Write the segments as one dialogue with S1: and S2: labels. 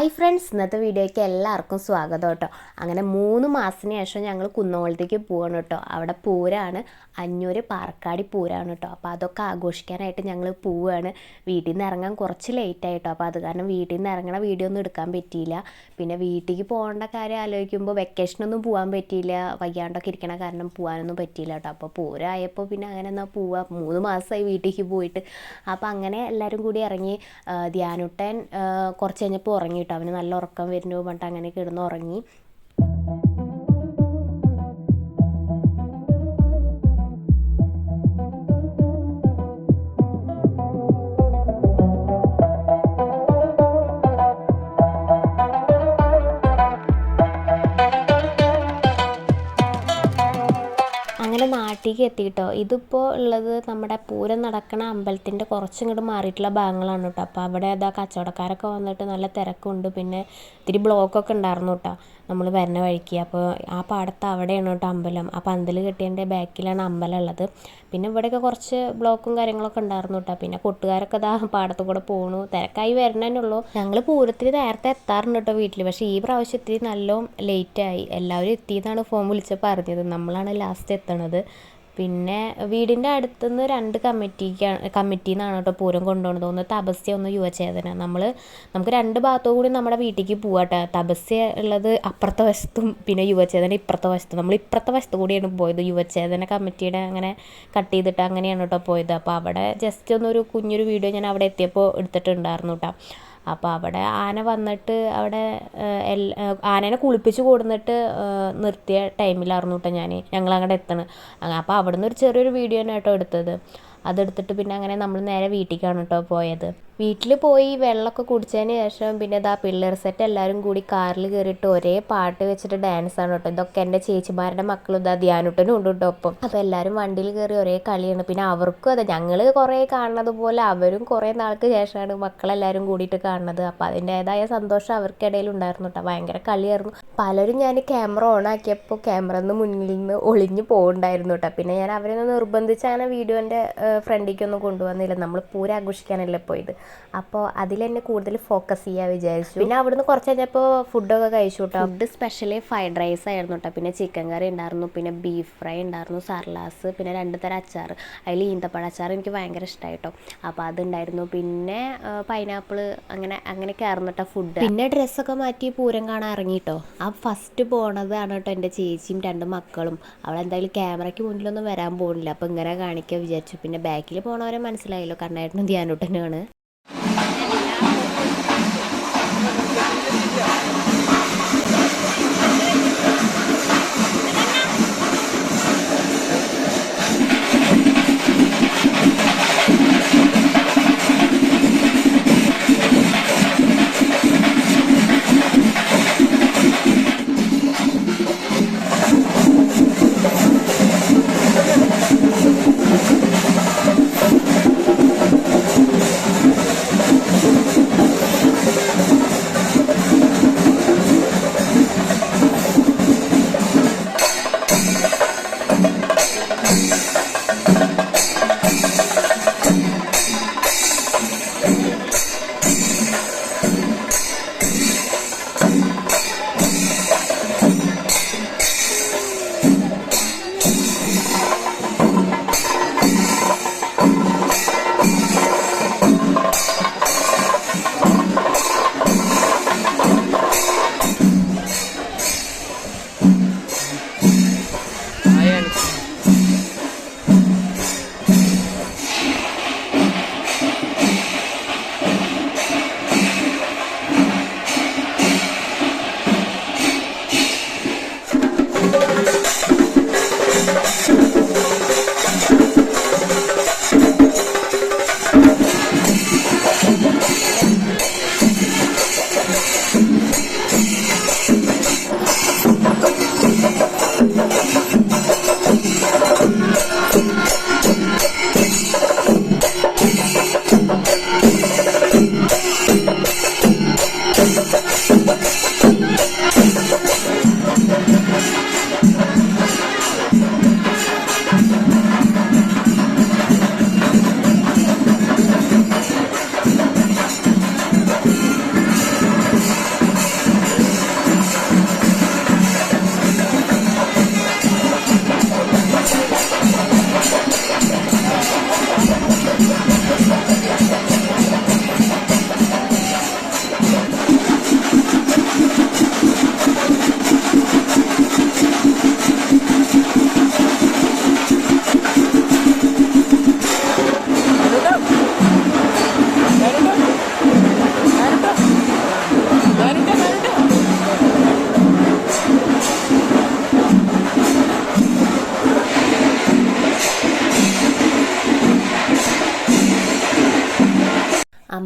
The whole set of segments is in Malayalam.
S1: ഹായ് ഫ്രണ്ട്സ്, ഇന്നത്തെ വീഡിയോയ്ക്ക് എല്ലാവർക്കും സ്വാഗതം കേട്ടോ. അങ്ങനെ 3 മാസത്തിന് ശേഷം ഞങ്ങൾ കുന്നംകുളത്തേക്ക് പോവാണ് കേട്ടോ. അവിടെ പൂരമാണ്, അഞ്ഞൂര് പാറക്കാടി പൂരമാണ് കേട്ടോ. അപ്പോൾ അതൊക്കെ ആഘോഷിക്കാനായിട്ട് ഞങ്ങൾ പോവുകയാണ്. വീട്ടിൽ നിന്ന് ഇറങ്ങാൻ കുറച്ച് ലേറ്റായിട്ടോ. അപ്പോൾ അത് കാരണം വീട്ടിൽ നിന്ന് ഇറങ്ങണ വീഡിയോ ഒന്നും എടുക്കാൻ പറ്റിയില്ല. പിന്നെ വീട്ടിലേക്ക് പോകേണ്ട കാര്യം ആലോചിക്കുമ്പോൾ വെക്കേഷനൊന്നും പോകാൻ പറ്റിയില്ല, വയ്യാണ്ടൊക്കെ ഇരിക്കണ കാരണം പോകാനൊന്നും പറ്റിയില്ല കേട്ടോ. അപ്പോൾ പൂരമായപ്പോൾ പിന്നെ അങ്ങനെ എന്നാൽ പോവാം, 3 മാസമായി വീട്ടിലേക്ക് പോയിട്ട്. അപ്പോൾ അങ്ങനെ എല്ലാവരും കൂടി ഇറങ്ങി. ധ്യാനുട്ടൻ കുറച്ച് കഴിഞ്ഞപ്പോൾ ഉറങ്ങി കേട്ടോ. അവന് നല്ല ഉറക്കം വരുന്നു പറഞ്ഞിട്ട് അങ്ങനെ കിടന്ന് ഉറങ്ങി. അങ്ങനെ നാട്ടിലേക്ക് എത്തിയിട്ടോ. ഇതിപ്പോൾ ഉള്ളത് നമ്മുടെ പൂരം നടക്കണ അമ്പലത്തിൻ്റെ കുറച്ചിങ്ങോട്ട് മാറിയിട്ടുള്ള ഭാഗങ്ങളാണ് കേട്ടോ. അപ്പോൾ അവിടെ അതാ കച്ചവടക്കാരൊക്കെ വന്നിട്ട് നല്ല തിരക്കുണ്ട്. പിന്നെ ഇത്തിരി ബ്ലോക്കൊക്കെ ഉണ്ടായിരുന്നു കേട്ടോ നമ്മൾ വരുന്ന വഴിക്ക്. അപ്പോൾ ആ പാടത്ത് അവിടെയാണ് കേട്ടോ അമ്പലം. ആ പന്തൽ കെട്ടിയതിൻ്റെ ബാക്കിലാണ് അമ്പലം ഉള്ളത്. പിന്നെ ഇവിടെയൊക്കെ കുറച്ച് ബ്ലോക്കും കാര്യങ്ങളൊക്കെ ഉണ്ടായിരുന്നു കേട്ടോ. പിന്നെ കൊട്ടുകാരൊക്കെ ഇതാ പാടത്ത് കൂടെ പോകണു, തിരക്കായി വരണേനുള്ളൂ. ഞങ്ങൾ പൂരത്തിന് നേരത്തെ എത്താറുണ്ട് കേട്ടോ വീട്ടിൽ. പക്ഷേ ഈ പ്രാവശ്യം ഇത്തിരി നല്ല ലേറ്റായി. എല്ലാവരും എത്തിയെന്നാണ് ഫോൺ വിളിച്ചപ്പോൾ അറിഞ്ഞത്. നമ്മളാണ് ലാസ്റ്റ് എത്തണത്. പിന്നെ വീടിൻ്റെ അടുത്തുനിന്ന് 2 കമ്മിറ്റിയിൽ നിന്നാണ് കേട്ടോ പൂരം കൊണ്ടുപോകുന്നത്. ഒന്ന് തപസ്യ, ഒന്ന് യുവചേതന. നമുക്ക് 2 ഭാഗത്തു കൂടി നമ്മുടെ വീട്ടിലേക്ക് പോവാട്ടോ. തപസ്യ ഉള്ളത് അപ്പുറത്തെ വശത്തും പിന്നെ യുവചേതന ഇപ്പുറത്തെ വശത്തും. നമ്മൾ ഇപ്പുറത്തെ വശത്തു കൂടിയാണ് പോയത്. യുവചേതന കമ്മിറ്റിയുടെ അങ്ങനെ കട്ട് ചെയ്തിട്ട് അങ്ങനെയാണ് കേട്ടോ പോയത്. അപ്പോൾ അവിടെ ജസ്റ്റ് ഒന്നൊരു കുഞ്ഞൊരു വീഡിയോ ഞാൻ അവിടെ എത്തിയപ്പോൾ എടുത്തിട്ടുണ്ടായിരുന്നു കേട്ടോ. അപ്പോൾ അവിടെ ആന വന്നിട്ട് അവിടെ ആനേനെ കുളിപ്പിച്ച് കൊടുന്നിട്ട് നിർത്തിയ ടൈമിലായിരുന്നു കേട്ടോ ഞങ്ങളങ്ങോട്ട് എത്തണം. അപ്പോൾ അവിടെ നിന്ന് ഒരു ചെറിയൊരു വീഡിയോ ആണ് കേട്ടോ എടുത്തത്. അതെടുത്തിട്ട് പിന്നെ അങ്ങനെ നമ്മൾ നേരെ വീട്ടിലേക്കാണ് കേട്ടോ പോയത്. വീട്ടിൽ പോയി വെള്ളമൊക്കെ കുടിച്ചതിന് ശേഷം പിന്നെ ഇതാ പിള്ളേർ സെറ്റ് എല്ലാവരും കൂടി കാറിൽ കയറിയിട്ട് ഒരേ പാട്ട് വെച്ചിട്ട് ഡാൻസാണ് കേട്ടോ. ഇതൊക്കെ എൻ്റെ ചേച്ചിമാരുടെ മക്കളും ഇതാ ധ്യാനുട്ടനും ഉണ്ട് കേട്ടോ ഒപ്പം. അപ്പോൾ എല്ലാവരും വണ്ടിയിൽ കയറി ഒരേ കളിയാണ്. പിന്നെ അവർക്കും അതെ, ഞങ്ങൾ കുറേ കാണുന്നത് പോലെ അവരും കുറേ നാൾക്ക് ശേഷമാണ് മക്കളെല്ലാവരും കൂടിയിട്ട് കാണുന്നത്. അപ്പോൾ അതിൻ്റേതായ സന്തോഷം അവർക്കിടയിൽ ഉണ്ടായിരുന്നു കേട്ടോ. ഭയങ്കര കളിയായിരുന്നു. പലരും ഞാൻ ക്യാമറ ഓൺ ആക്കിയപ്പോൾ ക്യാമറന്ന് മുന്നിൽ നിന്ന് ഒളിഞ്ഞു പോകുന്നുണ്ടായിരുന്നു കേട്ടോ. പിന്നെ ഞാൻ അവരെ നിർബന്ധിച്ച് അങ്ങനെ വീഡിയോൻ്റെ ഫ്രണ്ടിലേക്കൊന്നും കൊണ്ടുവന്നില്ല. നമ്മൾ പൂരം ആഘോഷിക്കാനല്ലേ പോയത്. അപ്പോൾ അതിൽ തന്നെ കൂടുതൽ ഫോക്കസ് ചെയ്യാൻ വിചാരിച്ചു. പിന്നെ അവിടുന്ന് കുറച്ച് കഴിഞ്ഞപ്പോൾ ഫുഡൊക്കെ കഴിച്ചു കേട്ടോ. ഫുഡ് സ്പെഷ്യലി ഫ്രൈഡ് റൈസ് ആയിരുന്നു കേട്ടോ. പിന്നെ ചിക്കൻ കറി ഉണ്ടായിരുന്നു, പിന്നെ ബീഫ് ഫ്രൈ ഉണ്ടായിരുന്നു, സർലാസ്, പിന്നെ 2 തരം അച്ചാർ. അതിൽ ഈന്തപ്പഴ അച്ചാർ എനിക്ക് ഭയങ്കര ഇഷ്ടമായി കേട്ടോ. അപ്പോൾ അതുണ്ടായിരുന്നു. പിന്നെ പൈനാപ്പിൾ, അങ്ങനെയൊക്കെ ആയിരുന്നു കേട്ടോ ഫുഡ്. പിന്നെ ഡ്രസ്സൊക്കെ മാറ്റി പൂരം കാണാൻ ഇറങ്ങിയിട്ടോ. ആ ഫസ്റ്റ് പോണതാണ് കേട്ടോ എൻ്റെ ചേച്ചിയും 2 മക്കളും. അവളെന്തായാലും ക്യാമറയ്ക്ക് മുന്നിലൊന്നും വരാൻ പോകുന്നില്ല. അപ്പോൾ ഇങ്ങനെ കാണിക്കാൻ വിചാരിച്ചു. പിന്നെ ബാക്കിൽ പോണവരെ മനസ്സിലായല്ലോ, കണ്ണായിട്ടും ധ്യാനുട്ടനാണ്.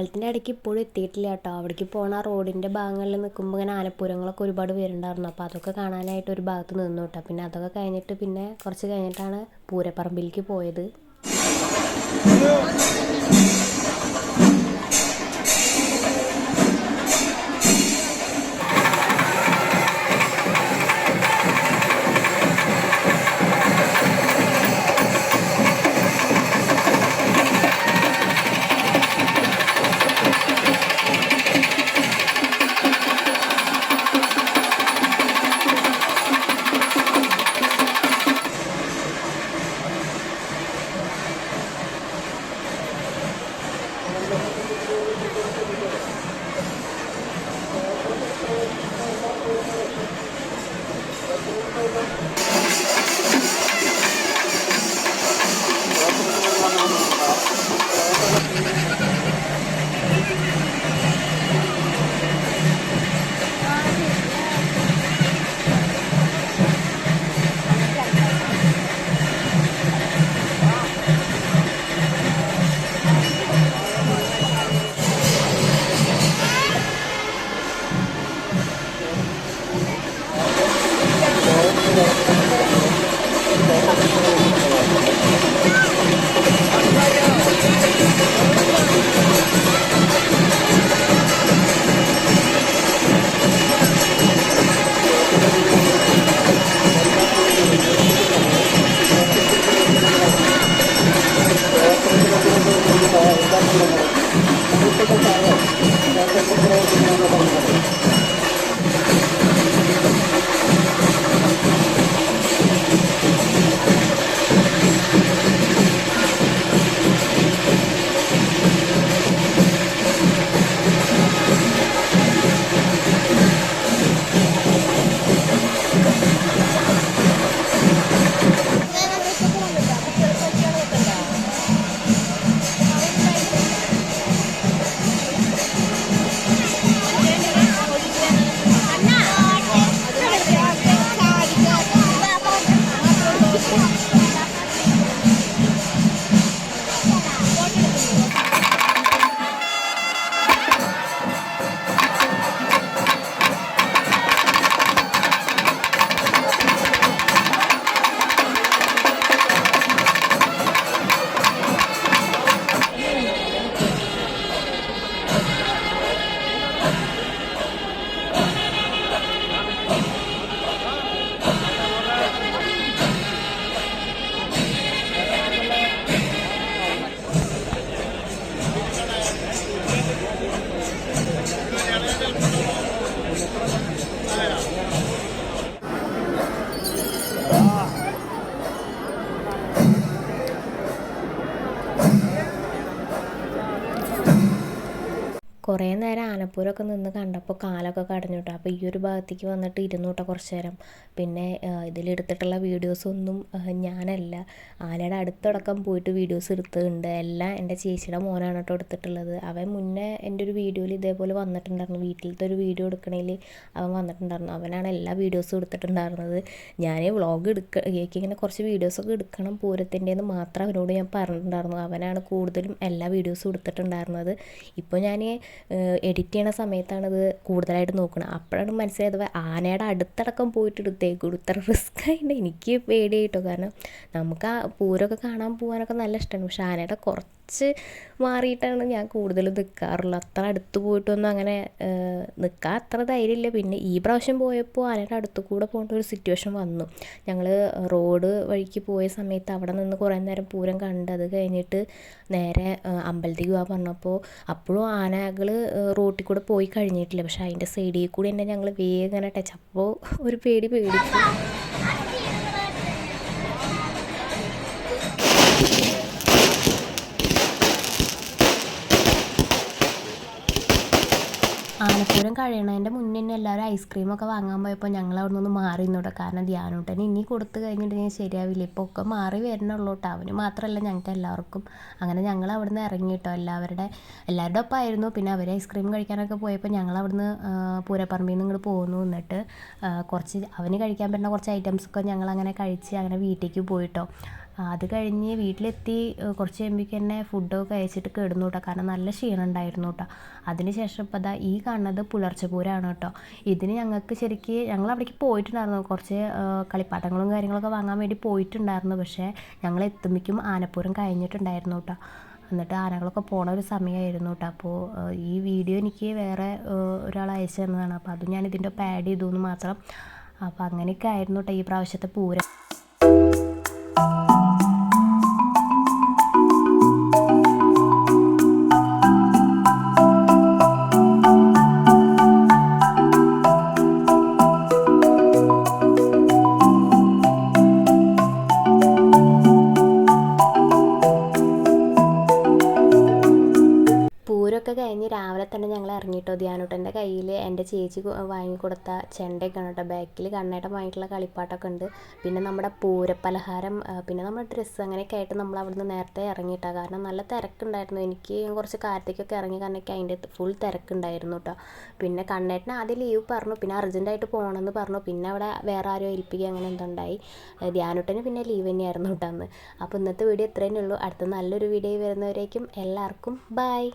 S1: അമ്പലത്തിൻ്റെ ഇടയ്ക്ക് ഇപ്പോഴും എത്തിയിട്ടില്ല കേട്ടോ. അവിടേക്ക് പോകണ റോഡിൻ്റെ ഭാഗങ്ങളിൽ നിൽക്കുമ്പോൾ ഇങ്ങനെ ആനപ്പൂരങ്ങളൊക്കെ ഒരുപാട് വരുന്നുണ്ടായിരുന്നു. അപ്പോൾ അതൊക്കെ കാണാനായിട്ട് ഒരു ഭാഗത്ത് നിന്നു കേട്ടോ. പിന്നെ അതൊക്കെ കഴിഞ്ഞിട്ട് പിന്നെ കുറച്ച് കഴിഞ്ഞിട്ടാണ് പൂരപ്പറമ്പിലേക്ക് പോയത്. കുറേ നേരം ആനപ്പൂരമൊക്കെ നിന്ന് കണ്ടപ്പോൾ കാലൊക്കെ കടഞ്ഞു കേട്ടോ. അപ്പോൾ ഈ ഒരു ഭാഗത്തേക്ക് വന്നിട്ട് ഇരുന്നു കേട്ടോ കുറച്ച് നേരം. പിന്നെ ഇതിലെടുത്തിട്ടുള്ള വീഡിയോസൊന്നും ഞാനല്ല, ആനയുടെ അടുത്തടക്കം പോയിട്ട് വീഡിയോസ് എടുത്തിട്ടുണ്ട്. എല്ലാം എൻ്റെ ചേച്ചിയുടെ മോനാണ് കേട്ടോ എടുത്തിട്ടുള്ളത്. അവൻ മുന്നേ എൻ്റെ ഒരു വീഡിയോയിൽ ഇതേപോലെ വന്നിട്ടുണ്ടായിരുന്നു. വീട്ടിലത്തെ ഒരു വീഡിയോ എടുക്കണേൽ അവൻ വന്നിട്ടുണ്ടായിരുന്നു. അവനാണ് എല്ലാ വീഡിയോസും എടുത്തിട്ടുണ്ടായിരുന്നത്. ഞാൻ വ്ളോഗ് ഇങ്ങനെ കുറച്ച് വീഡിയോസൊക്കെ എടുക്കണം പൂരത്തിൻ്റെന്ന് മാത്രം അവനോട് ഞാൻ പറഞ്ഞിട്ടുണ്ടായിരുന്നു. അവനാണ് കൂടുതലും എല്ലാ വീഡിയോസും എടുത്തിട്ടുണ്ടായിരുന്നത്. ഇപ്പോൾ ഞാൻ എഡിറ്റ് ചെയ്യണ സമയത്താണിത് കൂടുതലായിട്ട് നോക്കണം. അപ്പോഴാണ് മനസ്സിലായത് ആനയുടെ അടുത്തടക്കം പോയിട്ട് എടുത്തേക്കും. ഇത്ര റിസ്ക് ആയിട്ട് എനിക്ക് പേടിയായിട്ടോ. കാരണം നമുക്ക് ആ പൂരമൊക്കെ കാണാൻ പോകാനൊക്കെ നല്ല ഇഷ്ടമാണ്. പക്ഷെ ആനയുടെ കുറച്ച് മാറിയിട്ടാണ് ഞാൻ കൂടുതലും നിൽക്കാറുള്ളത്. അത്ര അടുത്ത് പോയിട്ടൊന്നും അങ്ങനെ നിൽക്കാൻ അത്ര ധൈര്യമില്ല. പിന്നെ ഈ പ്രാവശ്യം പോയപ്പോൾ ആനയുടെ അടുത്ത് കൂടെ പോകേണ്ട ഒരു സിറ്റുവേഷൻ വന്നു. ഞങ്ങൾ റോഡ് വഴിക്ക് പോയ സമയത്ത് അവിടെ നിന്ന് കുറേ നേരം പൂരം കണ്ട് അത് കഴിഞ്ഞിട്ട് നേരെ അമ്പലത്തേക്ക് പോകാൻ പറഞ്ഞപ്പോൾ അപ്പോഴും ആനകൾ റോട്ടിൽ കൂടെ പോയി കഴിഞ്ഞിട്ടില്ല. പക്ഷെ അതിൻ്റെ സൈഡിൽ കൂടി തന്നെ ഞങ്ങൾ വേഗം ഇങ്ങനെ ടച്ച്. അപ്പോൾ ഒരു പേടിച്ചു. ആനപ്പൂരം കഴിയണതിൻ്റെ മുന്നേ തന്നെ എല്ലാവരും ഐസ്ക്രീമൊക്കെ വാങ്ങാൻ പോയപ്പോൾ ഞങ്ങൾ അവിടെ നിന്ന് മാറി നിന്നോട്ടെ. കാരണം ധ്യാനൂട്ടന് ഇനി കൊടുത്ത് കഴിഞ്ഞിട്ടുണ്ടെങ്കിൽ ശരിയാവില്ല. ഇപ്പോൾ ഒക്കെ മാറി വരണുള്ളൂ കേട്ടോ. അവന് മാത്രമല്ല ഞങ്ങൾക്ക് എല്ലാവർക്കും. അങ്ങനെ ഞങ്ങൾ അവിടെ നിന്ന് ഇറങ്ങി കേട്ടോ. എല്ലാവരുടെ ഒപ്പം ആയിരുന്നു. പിന്നെ അവർ ഐസ്ക്രീം കഴിക്കാനൊക്കെ പോയപ്പോൾ ഞങ്ങൾ അവിടെ നിന്ന് പൂരപ്പറമ്പിൽ നിന്ന് ഇങ്ങോട്ട് പോകുന്നു. എന്നിട്ട് കുറച്ച് അവന് കഴിക്കാൻ പറ്റുന്ന കുറച്ച് ഐറ്റംസൊക്കെ ഞങ്ങളങ്ങനെ കഴിച്ച് അങ്ങനെ വീട്ടിലേക്ക് പോയിട്ടോ. അത് കഴിഞ്ഞ് വീട്ടിലെത്തി കുറച്ച് കഴിയുമ്പോഴേക്ക് തന്നെ ഫുഡൊക്കെ കഴിച്ചിട്ട് കിടന്നു കേട്ടോ, കാരണം നല്ല ക്ഷീണം ഉണ്ടായിരുന്നു കേട്ടോ. അതിന് ശേഷം ഇപ്പോൾ ദാ ഈ കാണുന്നത് പുലർച്ചെ പൂരമാണ് കേട്ടോ. ഇതിന് ഞങ്ങൾക്ക് ഞങ്ങൾ അവിടേക്ക് പോയിട്ടുണ്ടായിരുന്നു, കുറച്ച് കളിപ്പാട്ടങ്ങളും കാര്യങ്ങളൊക്കെ വാങ്ങാൻ വേണ്ടി പോയിട്ടുണ്ടായിരുന്നു. പക്ഷേ ഞങ്ങൾ എത്തുമ്പോഴേക്കും ആനപ്പൂരം കഴിഞ്ഞിട്ടുണ്ടായിരുന്നു കേട്ടോ. എന്നിട്ട് ആനകളൊക്കെ പോണ ഒരു സമയമായിരുന്നു കേട്ടോ. അപ്പോൾ ഈ വീഡിയോ എനിക്ക് വേറെ ഒരാൾ അയച്ചു തന്നതാണ്, അപ്പോൾ അതും ഞാൻ ഇതിൻ്റെ ഒപ്പം ആഡ് ചെയ്തു എന്ന് മാത്രം. അപ്പോൾ അങ്ങനെയൊക്കെ ആയിരുന്നു കേട്ടോ ഈ പ്രാവശ്യത്തെ പൂരം. പൂരമൊക്കെ കഴിഞ്ഞ് രാവിലെ തന്നെ ഞങ്ങൾ ഇറങ്ങിയിട്ടോ. ധ്യാനൂട്ടൻ്റെ കയ്യിൽ എൻ്റെ ചേച്ചി വാങ്ങിക്കൊടുത്ത ചെണ്ടയൊക്കെ ആണ് കേട്ടോ. ബാക്കിൽ കണ്ണേട്ടൻ വാങ്ങിയിട്ടുള്ള കളിപ്പാട്ടൊക്കെ ഉണ്ട്. പിന്നെ നമ്മുടെ പൂരപ്പലഹാരം, പിന്നെ നമ്മുടെ ഡ്രസ്സ്, അങ്ങനെയൊക്കെ ആയിട്ട് നമ്മൾ അവിടുന്ന് നേരത്തെ ഇറങ്ങിയിട്ടോ. കാരണം നല്ല തിരക്കുണ്ടായിരുന്നു. എനിക്ക് കുറച്ച് കാലത്തേക്കൊക്കെ ഇറങ്ങി, കാരണം എനിക്ക് അതിൻ്റെ ഫുൾ തിരക്കുണ്ടായിരുന്നു കേട്ടോ. പിന്നെ കണ്ണേട്ടൻ ആദ്യം ലീവ് പറഞ്ഞു, പിന്നെ അർജൻറ്റായിട്ട് പോകണമെന്ന് പറഞ്ഞു. പിന്നെ അവിടെ വേറെ ആരും ഏൽപ്പിക്കുക അങ്ങനെ എന്തുണ്ടായി. ധ്യാനൂട്ടന് പിന്നെ ലീവ് തന്നെയായിരുന്നു കേട്ടോ അന്ന്. അപ്പോൾ ഇന്നത്തെ വീഡിയോ ഇത്രയേ ഉള്ളൂ. അടുത്ത നല്ലൊരു വീഡിയോ വരുന്നവരേക്കും എല്ലാവർക്കും ബൈ.